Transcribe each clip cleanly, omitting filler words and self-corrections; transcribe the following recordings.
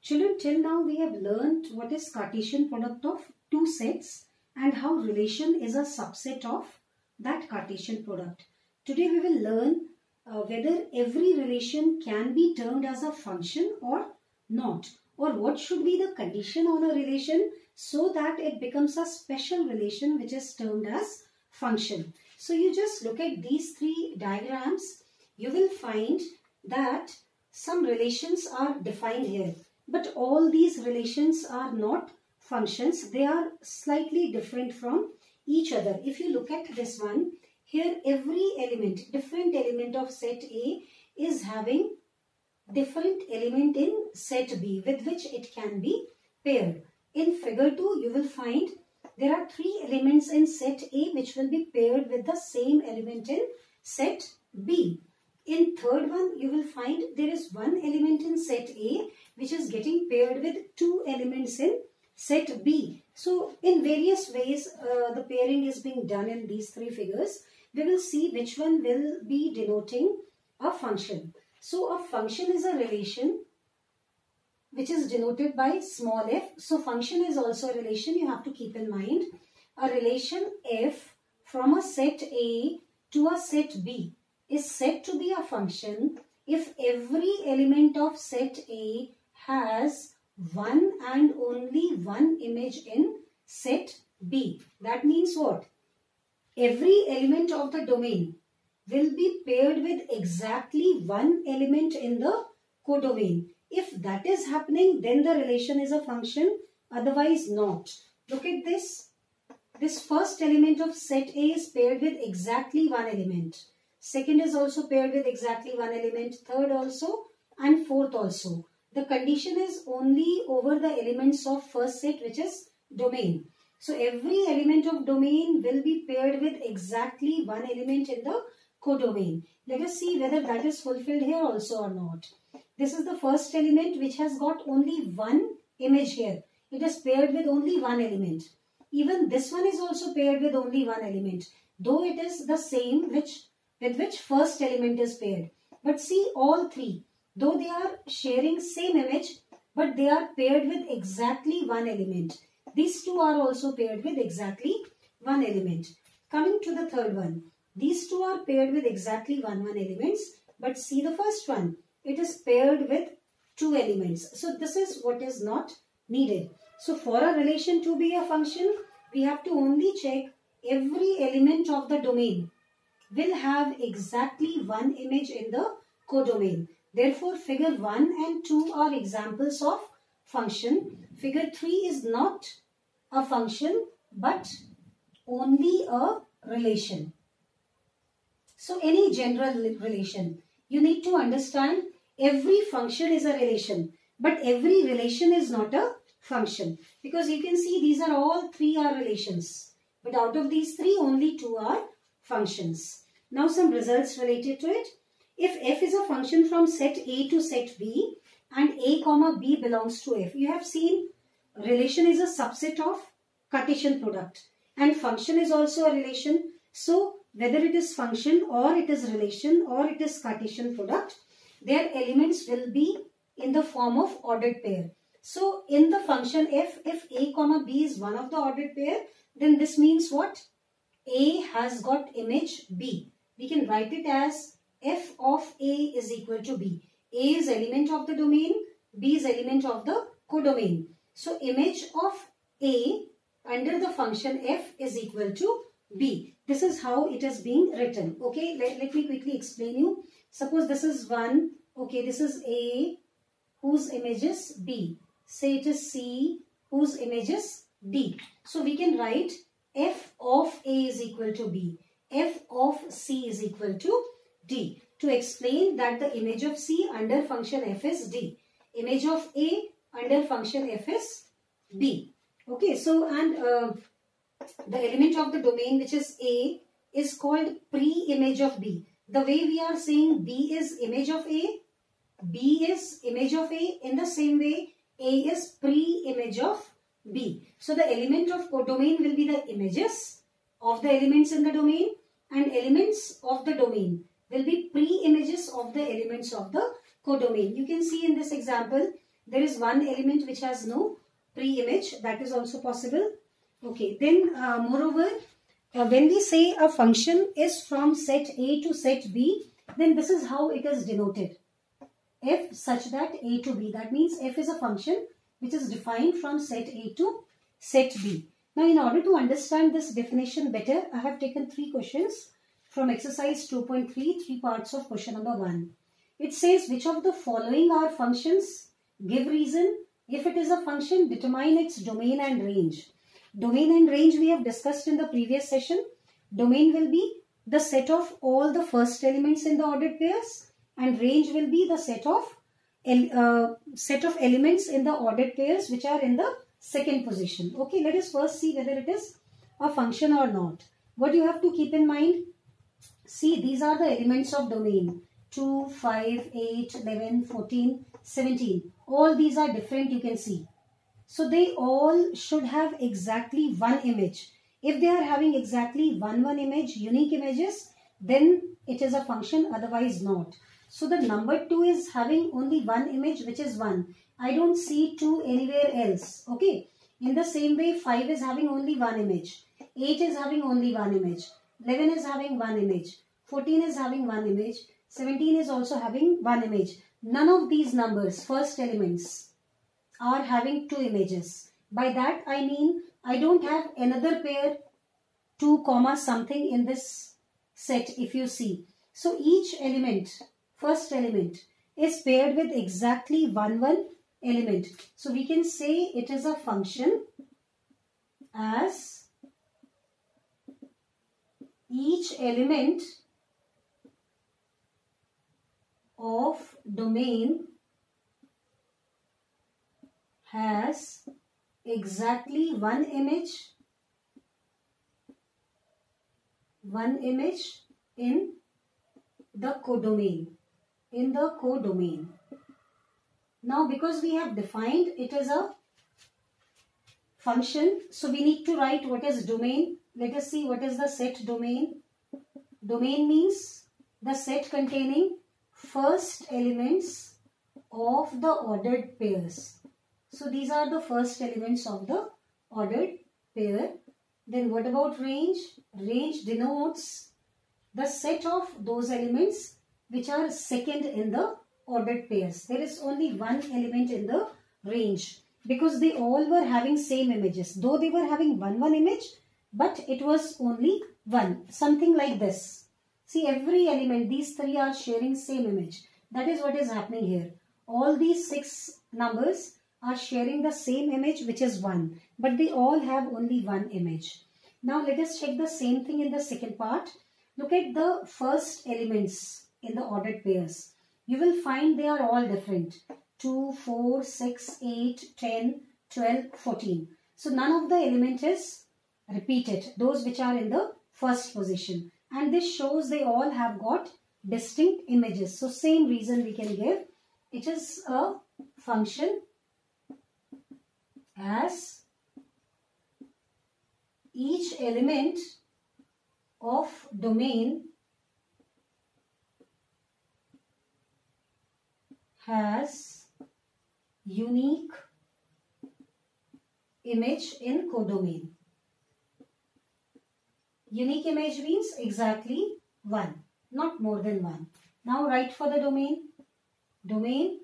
Children, till now we have learned what is Cartesian product of two sets and how relation is a subset of that Cartesian product. Today we will learn whether every relation can be termed as a function or not, or what should be the condition on a relation so that it becomes a special relation which is termed as function. So you just look at these three diagrams, you will find that some relations are defined here, but all these relations are not functions. They are slightly different from each other. If you look at this one, here every element, different element of set A is having different element in set B with which it can be paired. In figure 2, you will find there are three elements in set A which will be paired with the same element in set B. In third one, you will find there is one element in set A which is getting paired with two elements in set B. So in various ways the pairing is being done in these three figures. We will see which one will be denoting a function. So a function is a relation which is denoted by small f. So function is also a relation, you have to keep in mind. A relation f from a set A to a set B is said to be a function if every element of set A has one and only one image in set B. That means what? Every element of the domain will be paired with exactly one element in the codomain. If that is happening, then the relation is a function, otherwise not. Look at this. This first element of set A is paired with exactly one element. Second is also paired with exactly one element. Third also and fourth also. The condition is only over the elements of first set, which is domain. So every element of domain will be paired with exactly one element in the codomain. Let us see whether that is fulfilled here also or not. This is the first element which has got only one image here. It is paired with only one element. Even this one is also paired with only one element, though it is the same with which first element is paired. But see, all three, though they are sharing same image, but they are paired with exactly one element. These two are also paired with exactly one element. Coming to the third one, these two are paired with exactly one elements, but see the first one, it is paired with two elements. So this is what is not needed. So for a relation to be a function, we have to only check every element of the domain will have exactly one image in the codomain. Therefore, figure 1 and 2 are examples of function. Figure 3 is not a function but only a relation. So any general relation, you need to understand every function is a relation, but every relation is not a function. Because you can see these are all three are relations, but out of these three only two are functions. Now some results related to it. If f is a function from set A to set B and A comma B belongs to f, you have seen relation is a subset of Cartesian product and function is also a relation. So whether it is function or it is relation or it is Cartesian product, their elements will be in the form of ordered pair. So in the function f, if A comma B is one of the ordered pair, then this means what? A has got image B. We can write it as f of A is equal to B. A is element of the domain, B is element of the codomain. So image of A under the function f is equal to B. This is how it is being written. Okay, let me quickly explain you. Suppose this is 1. Okay, this is A whose image is B. Say it is C whose image is D. So we can write f of A is equal to B. F of C is equal to D. To explain that the image of C under function f is D. Image of A under function f is B. Okay, so and the element of the domain which is A is called pre-image of B. The way we are saying B is image of A, B is image of A, in the same way A is pre-image of B. So the element of codomain will be the images of the elements in the domain and elements of the domain will be pre-images of the elements of the codomain. You can see in this example There is one element which has no pre-image. That is also possible. Okay, then moreover, when we say a function is from set A to set B, then this is how it is denoted. F such that A to B. That means F is a function which is defined from set A to set B. Now, in order to understand this definition better, I have taken 3 questions from exercise 2.3, 3 parts of question number 1. It says, which of the following are functions? Give reason. If it is a function, determine its domain and range. Domain and range we have discussed in the previous session. Domain will be the set of all the first elements in the ordered pairs, and range will be the set of elements in the ordered pairs which are in the second position. Okay, let us first see whether it is a function or not. What you have to keep in mind, see, these are the elements of domain. 2, 5, 8, 11, 14, 17. All these are different, you can see. So they all should have exactly one image. If they are having exactly one image, unique images, then it is a function, otherwise not. So the number 2 is having only one image, which is 1. I don't see 2 anywhere else. Okay. In the same way, 5 is having only one image. 8 is having only one image. 11 is having one image. 14 is having one image. 17 is also having one image. None of these numbers, first elements, are having 2 images. By that I mean I don't have another pair 2 comma something in this set, if you see. So each element, first element, is paired with exactly one element. So we can say it is a function as each element of domain has exactly one image in the codomain. Now, because we have defined it as a function, so we need to write what is domain. Let us see what is the set domain. Domain means the set containing first elements of the ordered pairs. So these are the first elements of the ordered pair. Then what about range? Range denotes the set of those elements which are second in the ordered pairs. There is only one element in the range because they all were having same images. Though they were having one image, but it was only one. Something like this. See, every element, these 3 are sharing same image. That is what is happening here. All these 6 numbers are sharing the same image, which is 1. But they all have only one image. Now let us check the same thing in the second part. Look at the first elements in the ordered pairs. You will find they are all different. 2, 4, 6, 8, 10, 12, 14. So none of the element is repeated. Those which are in the first position. And this shows they all have got distinct images. So same reason we can give. It is a function as each element of domain has unique image in codomain. Unique image means exactly one, not more than one. Now write for the domain. Domain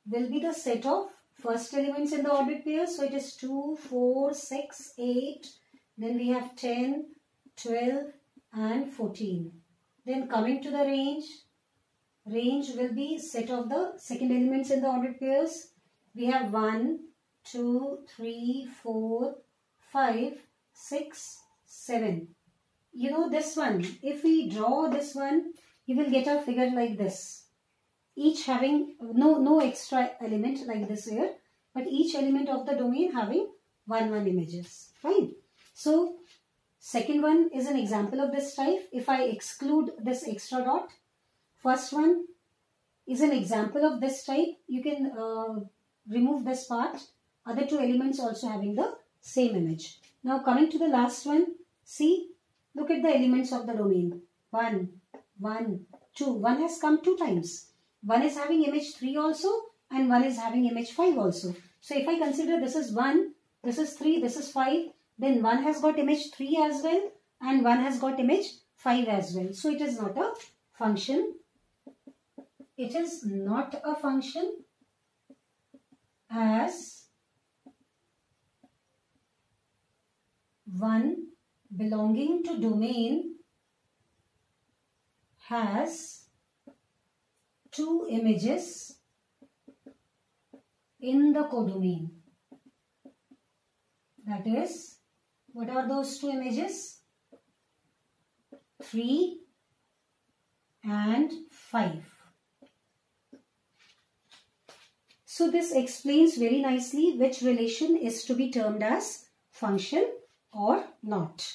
will be the set of first elements in the ordered pair. So it is 2, 4, 6, 8. Then we have 10, 12 and 14. Then coming to the range. Range will be set of the second elements in the ordered pairs. We have 1, 2, 3, 4, 5, 6, 7. You know this one. If we draw this one, you will get a figure like this. Each having no extra element like this here, but each element of the domain having one images. Fine. So second one is an example of this type. If I exclude this extra dot, first one is an example of this type. You can remove this part. Other 2 elements also having the same image. Now coming to the last one. See, look at the elements of the domain. 1, 1, 2. 1 has come 2 times. 1 is having image 3 also and one is having image 5 also. So if I consider this is 1, this is 3, this is 5, then one has got image 3 as well and one has got image 5 as well. So it is not a function. It is not a function as one belonging to domain has two images in the codomain. That is, what are those two images? 3 and 5. So this explains very nicely which relation is to be termed as function or not.